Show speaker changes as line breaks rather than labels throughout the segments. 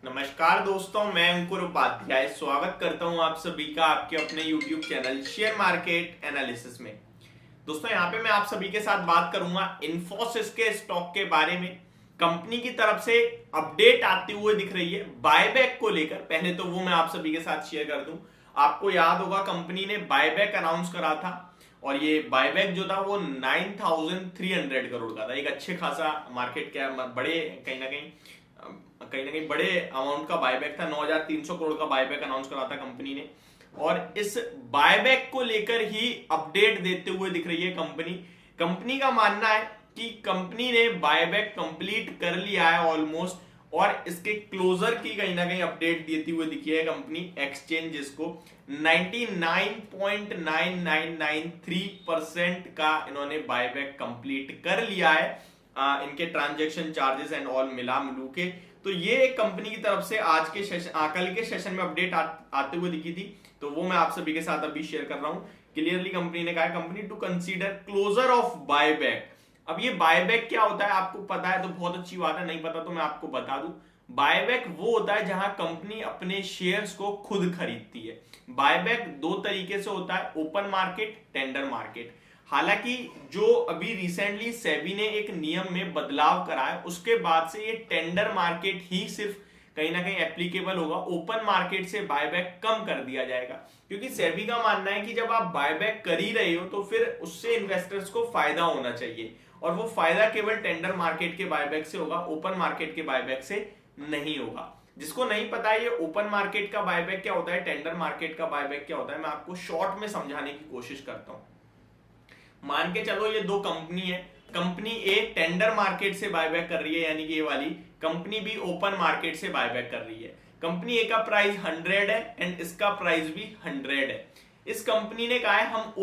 नमस्कार दोस्तों, मैं अंकुर उपाध्याय स्वागत करता हूं आप सभी का आपके अपने YouTube channel share market analysis में। दोस्तों यहाँ पे मैं आप सभी के साथ बात करूंगा इन्फोसिस के स्टॉक के बारे में। कंपनी की तरफ से अपडेट आते हुए दिख रही है बायबैक को लेकर। पहले तो वो मैं आप सभी के साथ शेयर कर दूं। आपको याद होगा कंपनी ने बायबैक अनाउंस करा था और ये बायबैक जो था वो 9,300 करोड़ का था। एक अच्छे खासा मार्केट कैप, बड़े कहीं ना कहीं बड़े अमाउंट का बायबैक था। 9,300 करोड़ का बायबैक अनाउंस करा था कंपनी ने और इस बायबैक को लेकर ही अपडेट देते हुए दिख रही है कंपनी का मानना है कि कंपनी ने बायबैक कंप्लीट कर लिया है ऑलमोस्ट, और इसके क्लोजर की कहीं ना कहीं अपडेट देती हुई दिखी है कंपनी एक्सचेंजेस को। 99.9993% का इन्होंने बायबैक कंप्लीट कर लिया है, इनके ट्रांजैक्शन चार्जेस एंड ऑल मिला मिलू के। तो ये एक कंपनी की तरफ से आज के कल के सेशन में अपडेट आते हुए दिखी थी, तो वो मैं आप सभी के साथ अभी शेयर कर रहा हूं। क्लियरली कंपनी ने कहा company to consider closure of buyback. अब ये बायबैक क्या होता है आपको पता है तो बहुत अच्छी बात है, नहीं पता तो मैं आपको बता दूं। बायबैक वो होता है जहां कंपनी अपने शेयर्स को खुद खरीदती है। बायबैक दो तरीके से होता है, ओपन मार्केट, टेंडर मार्केट। हालांकि जो अभी रिसेंटली सेबी ने एक नियम में बदलाव करा है उसके बाद से ये टेंडर मार्केट ही सिर्फ कहीं ना कहीं एप्लीकेबल होगा। ओपन मार्केट से बायबैक कम कर दिया जाएगा, क्योंकि सेबी का मानना है कि जब आप बायबैक कर ही रहे हो तो फिर उससे इन्वेस्टर्स को फायदा होना चाहिए, और वो फायदा केवल टेंडर मार्केट के बायबैक से होगा, ओपन मार्केट के बायबैक से नहीं होगा। जिसको नहीं पता है ये ओपन मार्केट का बायबैक क्या होता है, टेंडर मार्केट का बायबैक क्या होता है, मैं आपको शॉर्ट में समझाने की कोशिश करता हूं। मान के चलो ये दो कंपनी है, कंपनी ए टेंडर मार्केट से बायबैक कर रही है, यानी कि ये वाली कंपनी बी ओपन मार्केट से बायबैक कर रही है। कंपनी ए का प्राइस 100 है एंड इसका प्राइस भी 100 है। इस कंपनी ने कहा है हम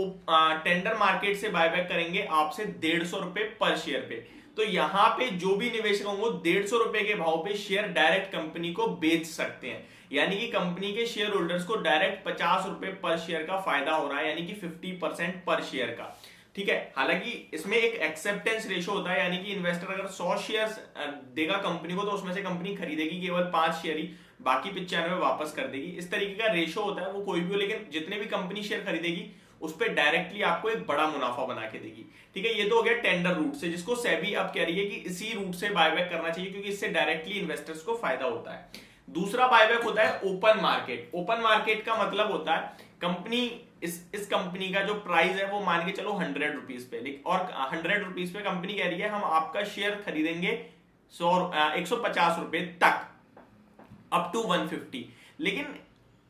टेंडर मार्केट से बायबैक करेंगे आपसे 150 रुपए पर शेयर पे। तो यहां पे जो भी निवेशक होंगे 150 रुपए के भाव पे शेयर डायरेक्ट कंपनी को बेच सकते हैं, यानी कि कंपनी के शेयर होल्डर्स को डायरेक्ट 50 रुपए पर शेयर का फायदा हो रहा है, यानी कि 50% पर शेयर का। ठीक है, हालांकि इसमें एक एक्सेप्टेंस रेशो होता है, यानी कि इन्वेस्टर अगर 100 शेयर्स देगा कंपनी को तो उसमें से कंपनी खरीदेगी केवल 5 शेयर ही, बाकी 95 वापस कर देगी। इस तरीके का रेशो होता है, वो कोई भी हो, लेकिन जितने भी कंपनी शेयर खरीदेगी उस पर डायरेक्टली आपको एक बड़ा मुनाफा बना के देगी। ठीक है, ये तो हो गया टेंडर रूट से, जिसको सेबी अब कह रही है कि इसी रूट से बायबैक करना चाहिए, क्योंकि इससे डायरेक्टली इन्वेस्टर्स को फायदा होता है। दूसरा बायबैक होता है ओपन मार्केट। ओपन मार्केट का मतलब होता है कंपनी इस कंपनी का जो प्राइस है वो मान के चलो 100 रुपीज पे, और 100 रुपीज पे कंपनी कह रही है हम आपका शेयर खरीदेंगे 150 रुपए तक, अप टू 150। लेकिन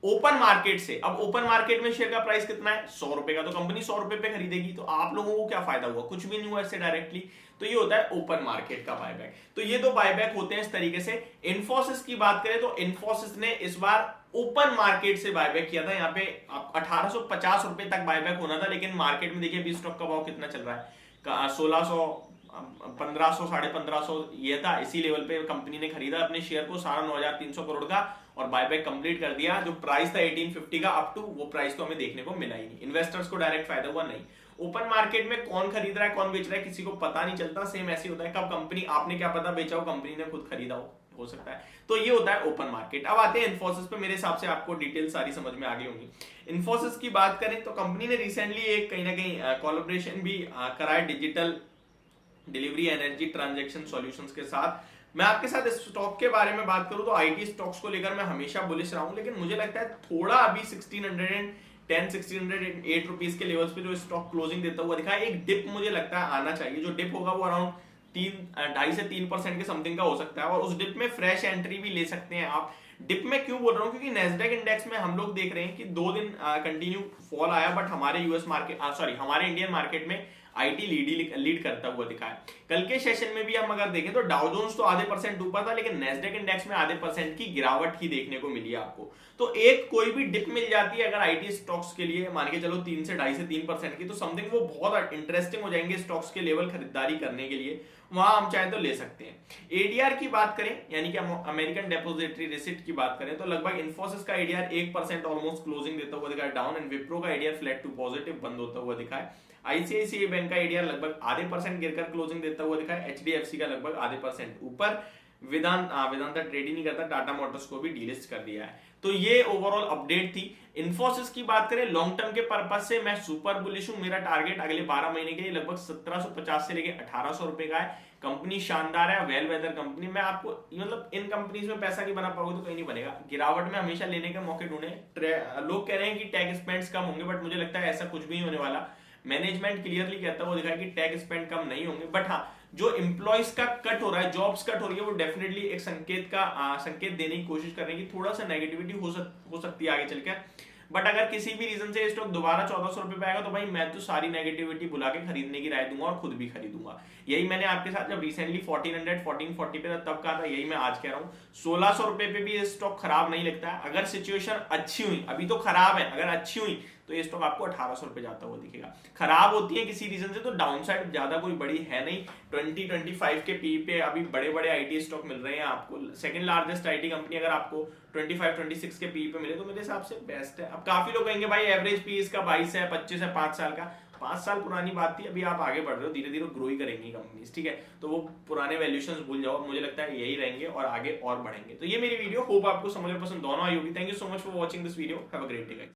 ओपन मार्केट से, अब ओपन मार्केट में शेयर का प्राइस कितना है 100 रुपए का, तो कंपनी 100 रुपए पे खरीदेगी, तो आप लोगों को क्या फायदा हुआ, कुछ भी नहीं हुआ इससे डायरेक्टली। तो ये होता है ओपन मार्केट का बायबैक। तो ये दो बायबैक होते हैं इस तरीके से। इन्फोसिस की बात करें तो इन्फोसिस ने इस बार ओपन मार्केट से बायबैक किया था। यहाँ पे 1850 रुपए तक बायबैक होना था, लेकिन मार्केट में देखिए अभी स्टॉक का भाव कितना चल रहा है, 1600, 1500, 1550 ये था। इसी लेवल पे कंपनी ने खरीदा अपने शेयर को 9,300 करोड़ का और बायबैक कंप्लीट कर दिया। जो प्राइस था 1850 का अप टू, वो प्राइस तो हमें देखने को मिला ही नहीं, इन्वेस्टर्स को डायरेक्ट फायदा हुआ नहीं। ओपन मार्केट में कौन खरीद रहा है कौन बेच रहा है किसी को पता नहीं चलता। सेम ऐसे होता है, कब कंपनी, आपने क्या पता बेचा हो, कंपनी ने खुद खरीदा हो सकता है। तो ये होता है ओपन मार्केट। अब आते हैं इन्फोसिस पे। मेरे हिसाब से आपको डिटेल सारी समझ में आ गई होंगी। इन्फोसिस की बात करें तो कंपनी ने रिसेंटली एक कहीं ना कहीं कोलैबोरेशन भी करा है digital delivery energy transaction solutions के साथ। मैं आपके साथ इस स्टॉक के बारे में बात करूं तो आईटी स्टॉक्स को लेकर मैं हमेशा बुलिश रहा हूं, लेकिन मुझे लगता है थोड़ा अभी 1610 1608 रुपीज के लेवल्स पे जो स्टॉक क्लोजिंग देता हुआ दिखा है, एक डिप मुझे लगता है आना चाहिए। जो डिप होगा वो अराउंड 2.5 से 3% के समथिंग का हो सकता है, और उस डिप में फ्रेश एंट्री भी ले सकते हैं आप। डिप में क्यों बोल रहा हूं, क्योंकि नेस्डेक इंडेक्स में हम लोग देख रहे हैं कि 2 दिन कंटिन्यू फॉल आया, बट हमारे यूएस मार्केट हमारे इंडियन मार्केट में आईटी लीड करता हुआ दिखा है। कल के सेशन में भी हम अगर देखें तो डाउ जोन्स तो आधे % ऊपर था, लेकिन नेस्डेक इंडेक्स में आधे % की गिरावट ही देखने को मिली आपको। तो एक कोई भी डिप मिल जाती है अगर आईटी स्टॉक्स के लिए, मान के चलो 3 से 2.5 से 3% की, तो समथिंग वो बहुत इंटरेस्टिंग हो जाएंगे स्टॉक्स के लेवल खरीदारी करने के लिए, वहां हम चाहे तो ले सकते हैं। एडीआर की बात करें, यानी कि अमेरिकन डेपोजिटरी रिसिट की बात करें, तो लगभग इन्फोसिस का एडीआर 1% ऑलमोस्ट क्लोजिंग देता हुआ दिखा है डाउन, एंड विप्रो का एडीआर फ्लैट टू पॉजिटिव बंद होता हुआ दिखा है। आईसीआईसीआई बैंक का एडीआर लगभग आधे % गिरकर क्लोजिंग देता हुआ दिखा है। एचडीएफसी का लगभग आधे % ऊपर। वेदांता ट्रेड ही नहीं करता, टाटा मोटर्स को भी डीलिस्ट कर दिया है। तो ये ओवरऑल अपडेट थी। इन्फोसिस की बात करें लॉन्ग टर्म के पर्पज से मैं सुपर बुलिश हूं। मेरा टारगेट अगले 12 महीने के लिए लगभग 1750 से लेके 1800 रुपए का है। कंपनी शानदार है, वेल वेदर कंपनी। मैं आपको मतलब इन कंपनीज में पैसा नहीं बना पाओगे तो कहीं नहीं बनेगा। गिरावट में हमेशा लेने के मौके ढूंढे। लोग कह रहे हैं कि टैक्स स्पेंड्स कम होंगे, बट मुझे लगता है ऐसा कुछ भी नहीं होने वाला। मैनेजमेंट क्लियरली कहता है, वो दिखा कि टैक्स स्पेंड कम नहीं होंगे, बट हाँ जो एम्प्लॉयज का कट हो रहा है, जॉब्स कट हो रही है, वो डेफिनेटली एक संकेत देने की कोशिश कर रहे हैं कि थोड़ा सा नेगेटिविटी हो सकती है आगे चलकर। बट अगर किसी भी रीजन से स्टॉक दोबारा 1400 रुपए पे आएगा तो भाई मैं तो सारी नेगेटिविटी भुला के खरीदने की राय दूंगा और खुद भी खरीदूंगा। यही मैंने आपके साथ जब रिसेंटली 1440 पे था तब कहा था, यही मैं आज कह रहा हूँ। 1600 रुपए पे भी ये स्टॉक खराब नहीं लगता है। अगर सिचुएशन अच्छी हुई, अभी तो खराब है, अगर अच्छी हुई तो ये स्टॉक आपको 1800 रुपए जाता हुआ दिखेगा। खराब होती है किसी रीजन से तो डाउन साइड ज्यादा कोई बड़ी है नहीं। 20-25 के पी पे अभी बड़े बड़े आईटी स्टॉक मिल रहे हैं आपको। सेकंड लार्जेस्ट आईटी कंपनी अगर आपको 25-26 के पी पे मिले तो मेरे हिसाब से बेस्ट है। अब काफी लोग कहेंगे भाई एवरेज पी इसका 22 है, 25 है 5 साल का। 5 साल पुरानी बात थी, अभी आप आगे बढ़ रहे हो, धीरे धीरे ग्रो ही करेंगी कंपनीज, ठीक है। तो वो पुराने वैल्यूएशंस भूल जाओ, मुझे लगता है यही रहेंगे और आगे और बढ़ेंगे। तो ये मेरी वीडियो, होप आपको समझ में पसंद दोनों आई होगी। Thank you so much for watching this video. Have a great day guys.